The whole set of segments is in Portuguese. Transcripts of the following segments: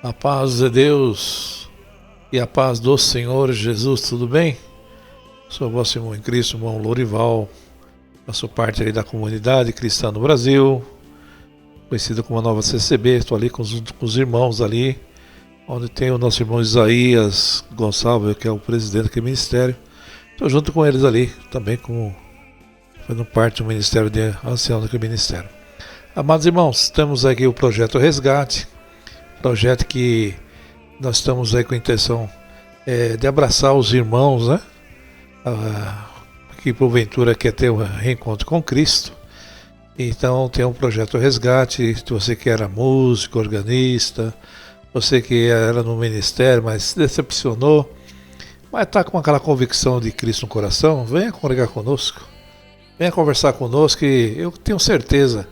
A paz de Deus e a paz do Senhor Jesus, tudo bem? Sou vosso irmão em Cristo, irmão Lorival. Faço parte aí da comunidade cristã no Brasil, conhecida como a Nova CCB. Estou ali com os irmãos ali, onde tem o nosso irmão Isaías Gonçalves, que é o presidente daquele ministério. Estou junto com eles ali, também fazendo parte do ministério de ancião daquele ministério. Amados irmãos, temos aqui o projeto Resgate, projeto que nós estamos aí com a intenção de abraçar os irmãos, né? Que porventura quer ter um reencontro com Cristo. Então tem um projeto Resgate. Se você que era músico, organista, você que era no ministério, mas se decepcionou, mas está com aquela convicção de Cristo no coração, venha congregar conosco, venha conversar conosco, que eu tenho certeza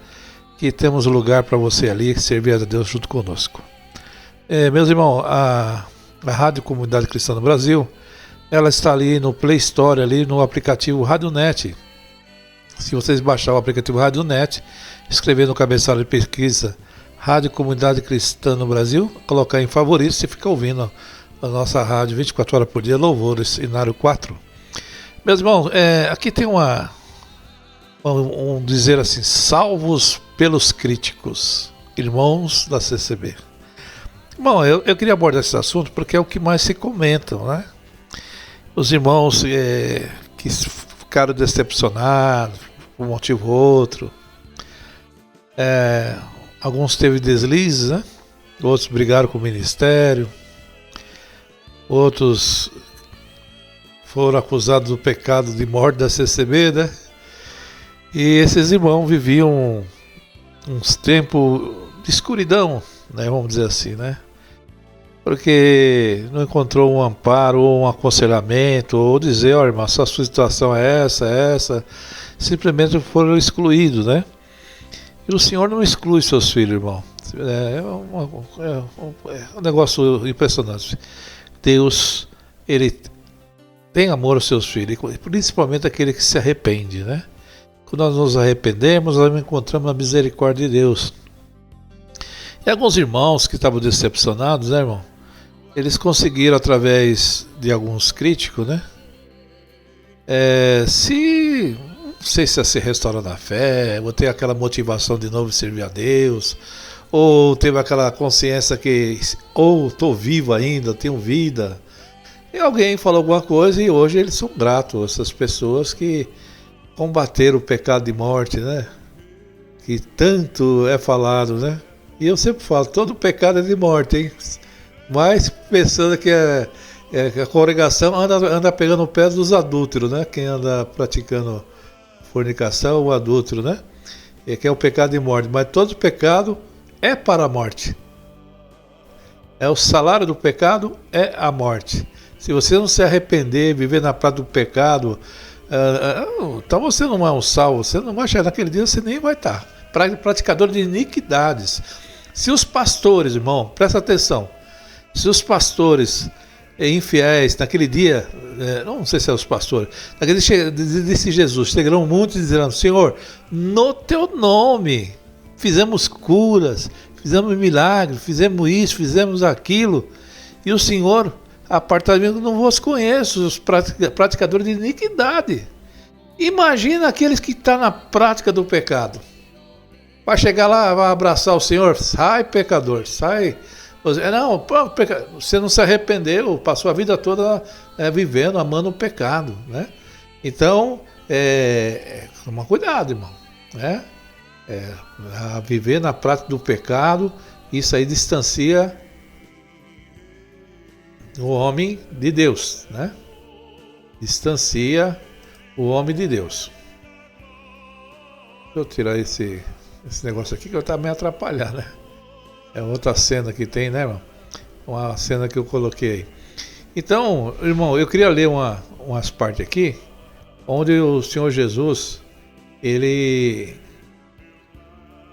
que temos lugar para você ali servir a Deus junto conosco. Meus irmãos, a Rádio Comunidade Cristã no Brasil, ela está ali no Play Store, ali no aplicativo RádioNet. Se vocês baixar o aplicativo RádioNet, escrever no cabeçalho de pesquisa Rádio Comunidade Cristã no Brasil, colocar em favoritos, você fica ouvindo a nossa rádio 24 horas por dia, Louvores, Inário 4. Meus irmãos, aqui tem um dizer assim, salvos pelos críticos, irmãos da CCB. Bom, eu queria abordar esse assunto porque é o que mais se comentam, né? Os irmãos que ficaram decepcionados por um motivo ou outro. Alguns teve deslizes, né? Outros brigaram com o ministério. Outros foram acusados do pecado de morte da CCB, né? E esses irmãos viviam uns tempos de escuridão, né? Vamos dizer assim, né? Porque não encontrou um amparo ou um aconselhamento, ou dizer, ó irmão, sua situação é essa, simplesmente foram excluídos, né? E o Senhor não exclui seus filhos, irmão. É um negócio impressionante. Deus, Ele tem amor aos seus filhos, principalmente aquele que se arrepende, né? Quando nós nos arrependemos, nós encontramos a misericórdia de Deus. E alguns irmãos que estavam decepcionados, né, irmão? Eles conseguiram, através de alguns críticos, né? Não sei se restaurar na fé, ou ter aquela motivação de novo de servir a Deus, ou teve aquela consciência que, ou estou vivo ainda, tenho vida. E alguém falou alguma coisa e hoje eles são gratos, essas pessoas que combateram o pecado de morte, né? Que tanto é falado, né? E eu sempre falo, todo pecado é de morte, hein? Mas pensando que a congregação anda pegando o pé dos adúlteros, né? Quem anda praticando fornicação ou adúltero, né? Que é o pecado de morte. Mas todo pecado é para a morte. O salário do pecado é a morte. Se você não se arrepender, viver na prática do pecado, então você não é um salvo, você não vai chegar naquele dia, você nem vai estar. Praticador de iniquidades. Se os pastores, irmão, presta atenção, se os pastores infiéis, naquele dia, não sei se é os pastores, naquele dia disse Jesus, chegarão muitos e dirão, Senhor, no teu nome fizemos curas, fizemos milagres, fizemos isso, fizemos aquilo, e o Senhor, apartamento, não vos conheço, os praticadores de iniquidade. Imagina aqueles que estão na prática do pecado. Vai chegar lá, vai abraçar o Senhor, sai pecador, sai. Não, você não se arrependeu, passou a vida toda vivendo, amando o pecado, né? Então, toma cuidado, irmão, né? A viver na prática do pecado, isso aí distancia o homem de Deus, né? Distancia o homem de Deus. Deixa eu tirar esse negócio aqui que eu estava me atrapalhando, né? É outra cena que tem, né, irmão? Uma cena que eu coloquei aí. Então, irmão, eu queria ler umas partes aqui, onde o Senhor Jesus, Ele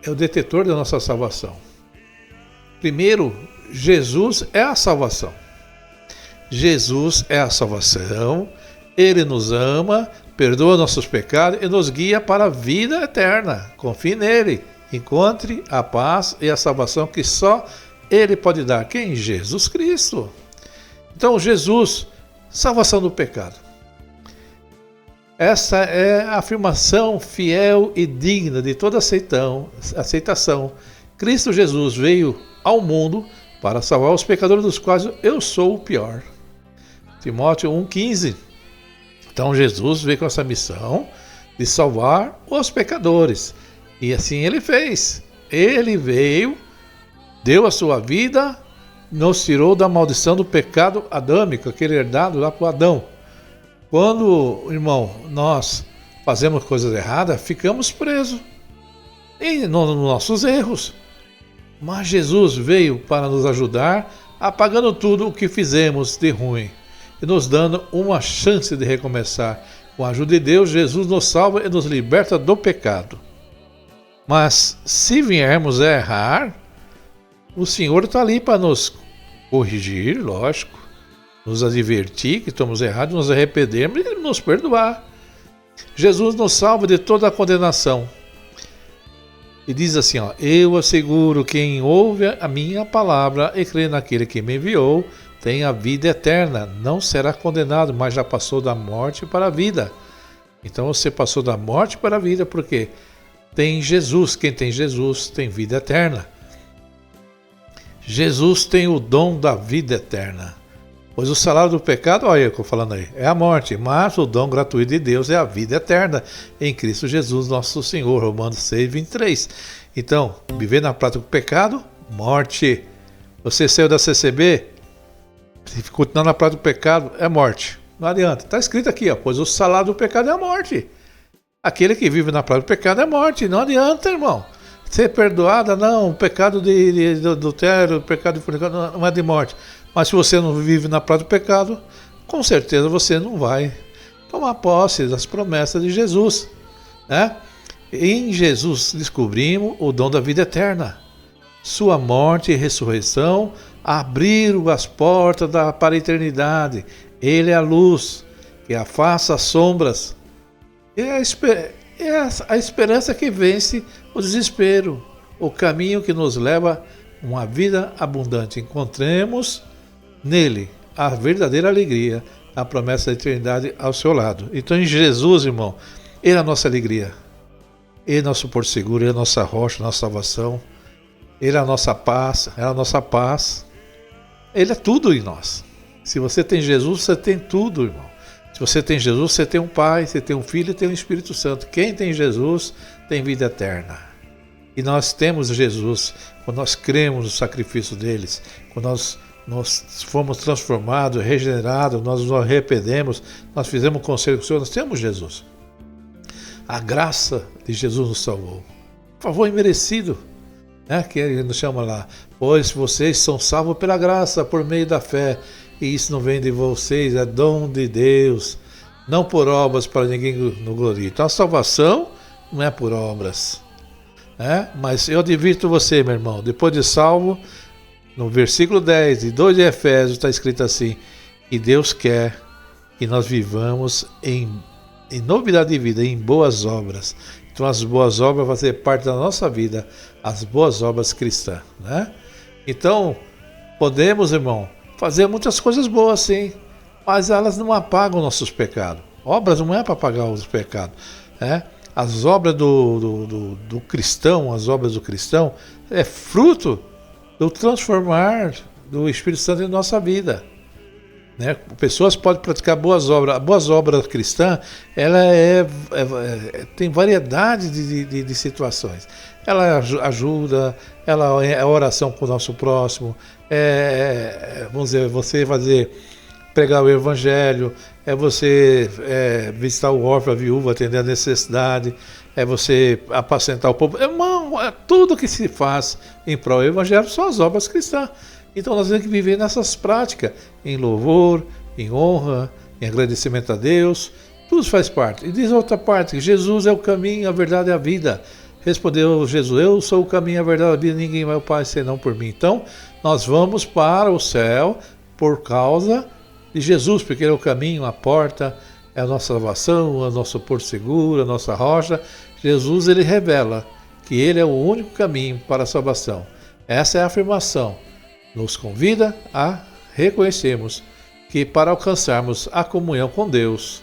é o detetor da nossa salvação. Primeiro, Jesus é a salvação. Jesus é a salvação, Ele nos ama, perdoa nossos pecados e nos guia para a vida eterna. Confie nele, encontre a paz e a salvação que só Ele pode dar. Quem? Jesus Cristo. Então, Jesus, salvação do pecado. Essa é a afirmação fiel e digna de toda aceitação. Cristo Jesus veio ao mundo para salvar os pecadores, dos quais eu sou o pior. Timóteo 1,15. Então Jesus veio com essa missão de salvar os pecadores. E assim ele fez. Ele veio, deu a sua vida, nos tirou da maldição do pecado adâmico, aquele herdado lá para Adão. Quando, irmão, nós fazemos coisas erradas, ficamos presos nos nossos erros. Mas Jesus veio para nos ajudar, apagando tudo o que fizemos de ruim e nos dando uma chance de recomeçar. Com a ajuda de Deus, Jesus nos salva e nos liberta do pecado. Mas se viermos a errar, o Senhor está ali para nos corrigir, lógico, nos advertir que estamos errados, nos arrependermos e nos perdoar. Jesus nos salva de toda a condenação. E diz assim, eu asseguro quem ouve a minha palavra e crê naquele que me enviou, tem a vida eterna, não será condenado, mas já passou da morte para a vida. Então você passou da morte para a vida porque tem Jesus. Quem tem Jesus tem vida eterna. Jesus tem o dom da vida eterna. Pois o salário do pecado, olha eu estou falando aí, é a morte, mas o dom gratuito de Deus é a vida eterna em Cristo Jesus, nosso Senhor, Romanos 6,23. Então, viver na prática do pecado, morte. Você saiu da CCB, se continuar na prática do pecado, é morte. Não adianta, está escrito aqui, pois o salário do pecado é a morte. Aquele que vive na prática do pecado é morte, não adianta, irmão. Ser perdoada, não, o pecado de adultério, o pecado de fornicação não é de morte. Mas se você não vive na prática do pecado, com certeza você não vai tomar posse das promessas de Jesus, né? Em Jesus descobrimos o dom da vida eterna. Sua morte e ressurreição abriram as portas para a eternidade. Ele é a luz que afasta as sombras. É a esperança que vence o desespero, o caminho que nos leva a uma vida abundante. Encontremos nele a verdadeira alegria, a promessa da eternidade ao seu lado. Então em Jesus, irmão, ele é a nossa alegria, ele é nosso porto seguro, ele é a nossa rocha, a nossa salvação, ele é a nossa paz, ele é tudo em nós. Se você tem Jesus, você tem tudo, irmão. Se você tem Jesus, você tem um Pai, você tem um Filho e tem um Espírito Santo. Quem tem Jesus tem vida eterna. E nós temos Jesus quando nós cremos no sacrifício deles, quando nós fomos transformados, regenerados, nós nos arrependemos, nós fizemos um conselho com o Senhor, nós temos Jesus. A graça de Jesus nos salvou. Favor imerecido, né? Que ele nos chama lá. Pois vocês são salvos pela graça, por meio da fé. E isso não vem de vocês, é dom de Deus. Não por obras para ninguém no glorie. Então a salvação não é por obras, né? Mas eu advirto você, meu irmão, depois de salvo, no versículo 10 e 2 de Efésios está escrito assim, que Deus quer que nós vivamos em novidade de vida, em boas obras. Então as boas obras vão fazer parte da nossa vida, as boas obras cristãs, né? Então, podemos, irmão, fazer muitas coisas boas sim, mas elas não apagam nossos pecados. Obras não é para apagar os pecados, né? As obras do cristão, as obras do cristão é fruto do transformar do Espírito Santo em nossa vida, né? Pessoas podem praticar boas obras. A boas obras cristã, ela tem variedade de situações. Ela ajuda, ela é oração com o nosso próximo, vamos dizer, você pregar o evangelho, é você visitar o órfão, a viúva, atender a necessidade, é você apacentar o povo. Irmão, tudo que se faz em prol do evangelho são as obras cristãs. Então nós temos que viver nessas práticas, em louvor, em honra, em agradecimento a Deus, tudo faz parte. E diz outra parte, Jesus é o caminho, a verdade e a vida. Respondeu Jesus, eu sou o caminho, a verdade e a vida, ninguém vai ao Pai senão por mim. Então nós vamos para o céu por causa de Jesus, porque Ele é o caminho, a porta, é a nossa salvação, o nosso porto seguro, a nossa rocha. Jesus, Ele revela que Ele é o único caminho para a salvação. Essa é a afirmação nos convida a reconhecermos que para alcançarmos a comunhão com Deus,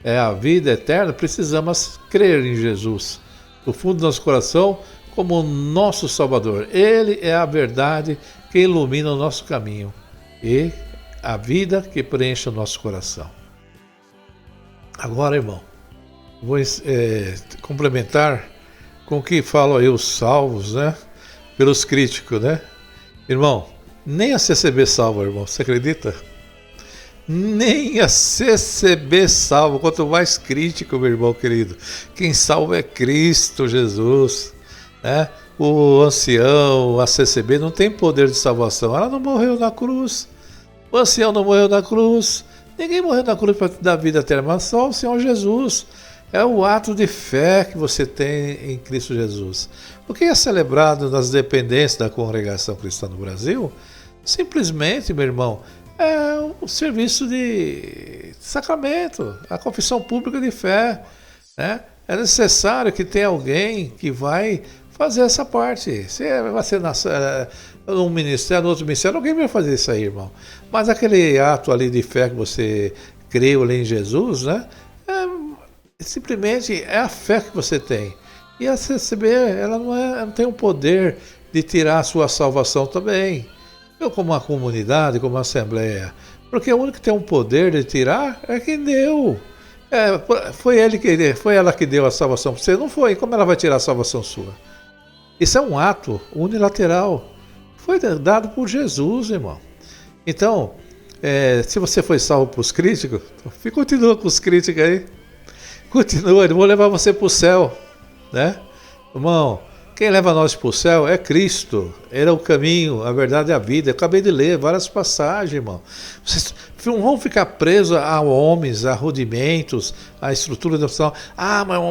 a vida eterna, precisamos crer em Jesus, do fundo do nosso coração, como nosso Salvador. Ele é a verdade que ilumina o nosso caminho e a vida que preenche o nosso coração. Agora, irmão, vou complementar com o que falam aí os salvos, né? Pelos críticos, né? Irmão, nem a CCB salva, irmão, você acredita? Nem a CCB salva, quanto mais crítico, meu irmão querido. Quem salva é Cristo Jesus, né? O ancião, a CCB não tem poder de salvação, ela não morreu na cruz. O ancião não morreu na cruz, ninguém morreu na cruz para te dar vida eterna, mas só o Senhor Jesus. É o ato de fé que você tem em Cristo Jesus. O que é celebrado nas dependências da congregação cristã no Brasil, simplesmente, meu irmão, é o serviço de sacramento, a confissão pública de fé, né? É necessário que tenha alguém que vai fazer essa parte. Se vai ser num ministério, no outro ministério, alguém vai fazer isso aí, irmão. Mas aquele ato ali de fé que você creu ali em Jesus, né? Simplesmente é a fé que você tem. E a CCB, ela não tem o poder de tirar a sua salvação também. Eu, como uma comunidade, como uma assembleia, porque o único que tem um poder de tirar é quem deu. Foi ela que deu a salvação para você, não foi? Como ela vai tirar a salvação sua? Isso é um ato unilateral. Foi dado por Jesus, irmão. Então, se você foi salvo para os críticos, continua com os críticos aí. Continua, eles vão levar você para o céu, né? Irmão, quem leva nós para o céu é Cristo. Ele é o caminho, a verdade e a vida. Eu acabei de ler várias passagens, irmão. Vocês não vão ficar presos a homens, a rudimentos, a estrutura da nação.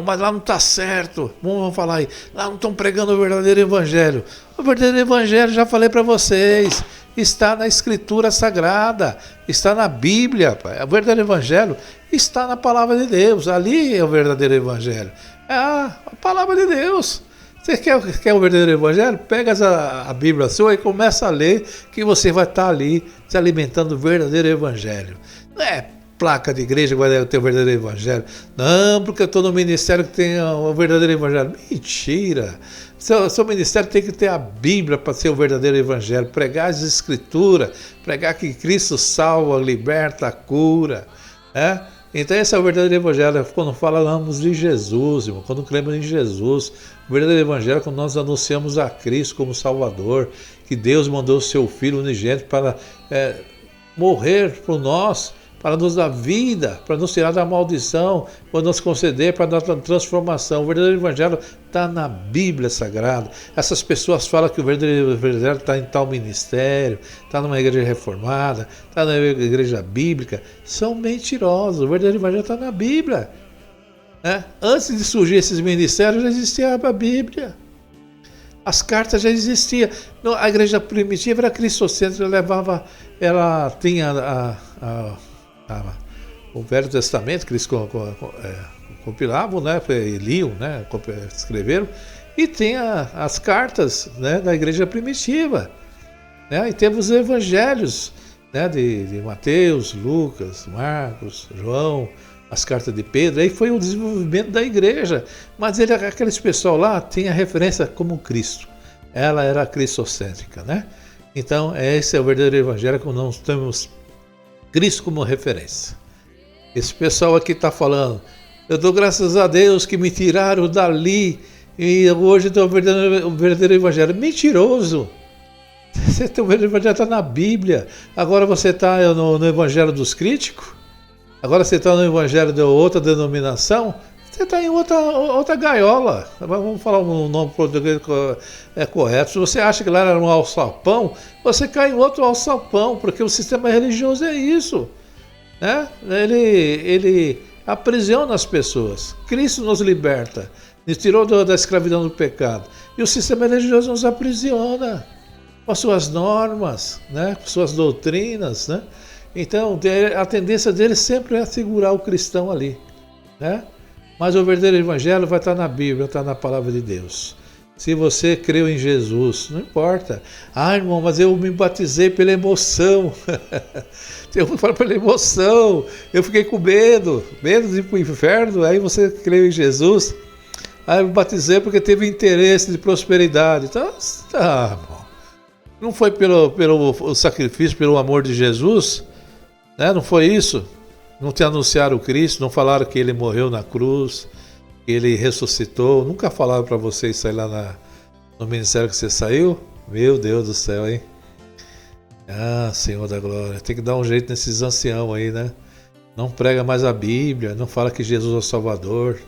Mas lá não está certo. Vamos falar aí. Lá não estão pregando o verdadeiro evangelho. O verdadeiro evangelho, já falei para vocês, está na Escritura Sagrada, está na Bíblia, pai. O verdadeiro evangelho está na palavra de Deus. Ali é o verdadeiro evangelho. É a palavra de Deus. Você quer o verdadeiro evangelho? Pega a Bíblia sua e começa a ler, que você vai estar ali se alimentando do verdadeiro evangelho. Não é placa de igreja que vai ter o verdadeiro evangelho. Não, porque eu estou no ministério que tem o verdadeiro evangelho. Mentira! Seu ministério tem que ter a Bíblia para ser o verdadeiro evangelho. Pregar as Escrituras, pregar que Cristo salva, liberta, cura, né? Então esse é o verdadeiro evangelho, quando falamos de Jesus, irmão, quando cremos em Jesus. O verdadeiro evangelho é quando nós anunciamos a Cristo como Salvador, que Deus mandou o seu Filho unigênito para morrer por nós, para nos dar vida, para nos tirar da maldição, para nos conceder, para dar transformação. O verdadeiro evangelho está na Bíblia Sagrada. Essas pessoas falam que o verdadeiro evangelho está em tal ministério, está numa igreja reformada, está na igreja bíblica. São mentirosos. O verdadeiro evangelho está na Bíblia. Antes de surgir esses ministérios, já existia a Bíblia. As cartas já existiam. A igreja primitiva era cristocêntrica, ela tinha o Velho Testamento que eles compilavam, né, liam, né, escreveram, e tem as cartas, né, da igreja primitiva, né, e temos os evangelhos, né, de Mateus, Lucas, Marcos, João, as cartas de Pedro. Aí foi o desenvolvimento da igreja, mas aqueles pessoal lá tinha referência como Cristo, ela era cristocêntrica, né? Então esse é o verdadeiro evangelho, quando nós temos Cristo como referência. Esse pessoal aqui está falando, eu dou graças a Deus que me tiraram dali e hoje estou o verdadeiro evangelho. Mentiroso! O verdadeiro evangelho está na Bíblia. Agora você está no evangelho dos críticos? Agora você está no evangelho de outra denominação? Você está em outra gaiola. Vamos falar um nome português correto. Se você acha que lá era um alçapão, você cai em outro alçapão, porque o sistema religioso é isso, né? Ele aprisiona as pessoas. Cristo nos liberta, nos tirou da escravidão do pecado. E o sistema religioso nos aprisiona com as suas normas, né? Com suas doutrinas, né? Então, a tendência dele sempre é segurar o cristão ali, né? Mas o verdadeiro evangelho vai estar na Bíblia, está na palavra de Deus. Se você creu em Jesus, não importa. Ah, irmão, mas eu me batizei pela emoção. Eu falo pela emoção. Eu fiquei com medo de ir para o inferno. Aí você creu em Jesus. Aí eu me batizei porque teve interesse de prosperidade. Então, tá, irmão. Não foi pelo sacrifício, pelo amor de Jesus, né? Não foi isso. Não te anunciaram o Cristo, não falaram que ele morreu na cruz, que ele ressuscitou. Nunca falaram para você isso aí lá no ministério que você saiu? Meu Deus do céu, hein? Ah, Senhor da Glória, tem que dar um jeito nesses anciãos aí, né? Não prega mais a Bíblia, não fala que Jesus é o Salvador.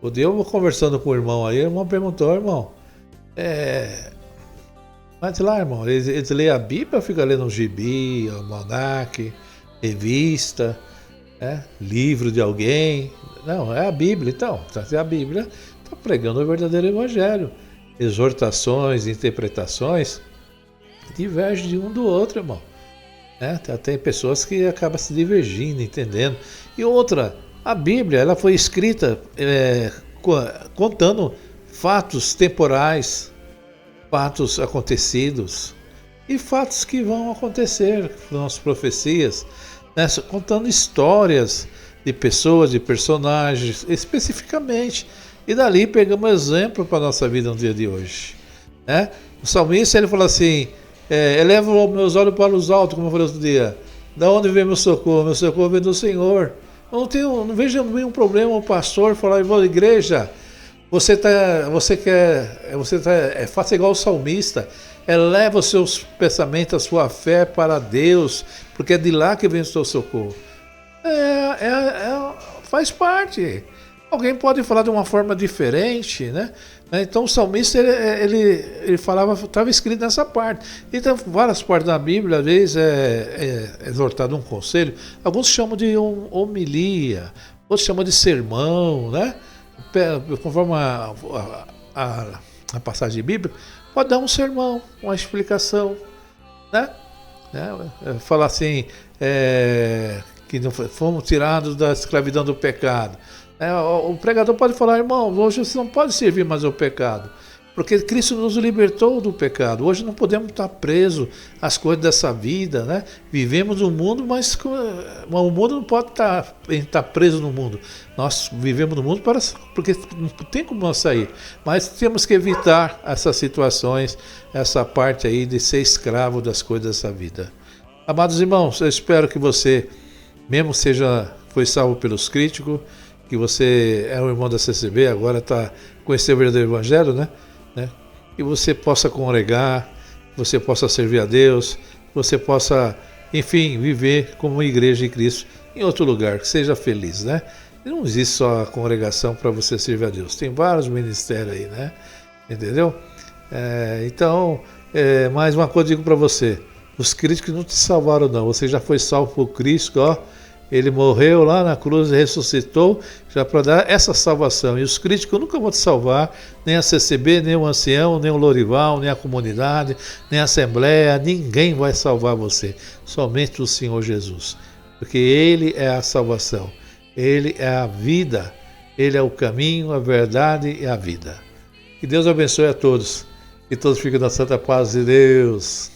O dia eu vou conversando com o irmão aí, o irmão perguntou, irmão, mas lá, irmão, eles leem a Bíblia ou ficam lendo um gibi, almanaque, revista, livro de alguém? Não, é a Bíblia, então. A Bíblia está pregando o verdadeiro Evangelho. Exortações, interpretações, divergem de um do outro, irmão. Tem pessoas que acabam se divergindo, entendendo. E outra, a Bíblia ela foi escrita contando fatos temporais, fatos acontecidos e fatos que vão acontecer, são as profecias, contando histórias de pessoas, de personagens, especificamente. E dali pegamos exemplo para a nossa vida no dia de hoje. O salmista ele falou assim, elevo meus olhos para os altos, como eu falei outro dia. Da onde vem meu socorro? Meu socorro vem do Senhor. Não vejo nenhum problema o pastor falar, igreja, faça igual o salmista, eleva os seus pensamentos, a sua fé para Deus, porque é de lá que vem o seu socorro. Faz parte. Alguém pode falar de uma forma diferente, né? Então o salmista ele falava, estava escrito nessa parte. Então várias partes da Bíblia, às vezes é exortado um conselho, alguns chamam de homilia, outros chamam de sermão, né? Conforme a passagem bíblica, pode dar um sermão, uma explicação, né? Falar assim, que não fomos tirados da escravidão do pecado. O pregador pode falar, irmão, hoje você não pode servir mais ao pecado, porque Cristo nos libertou do pecado. Hoje não podemos estar presos às coisas dessa vida, né? Vivemos no mundo, mas o mundo não pode estar preso no mundo. Nós vivemos no mundo porque não tem como nós sair, mas temos que evitar essas situações, essa parte aí de ser escravo das coisas dessa vida. Amados irmãos, eu espero que você, mesmo foi salvo pelos críticos, que você é um irmão da CCB, agora está conhecendo o verdadeiro Evangelho, né? Que você possa congregar, que você possa servir a Deus, que você possa, enfim, viver como uma igreja de Cristo em outro lugar, que seja feliz, né? E não existe só a congregação para você servir a Deus, tem vários ministérios aí, né? Entendeu? Então, mais uma coisa eu digo para você, os críticos não te salvaram não, você já foi salvo por Cristo, ó. Ele morreu lá na cruz e ressuscitou já para dar essa salvação. E os críticos nunca vão te salvar, nem a CCB, nem o ancião, nem o Lorival, nem a comunidade, nem a Assembleia, ninguém vai salvar você. Somente o Senhor Jesus. Porque Ele é a salvação, Ele é a vida, Ele é o caminho, a verdade e a vida. Que Deus abençoe a todos. Que todos fiquem na santa paz de Deus.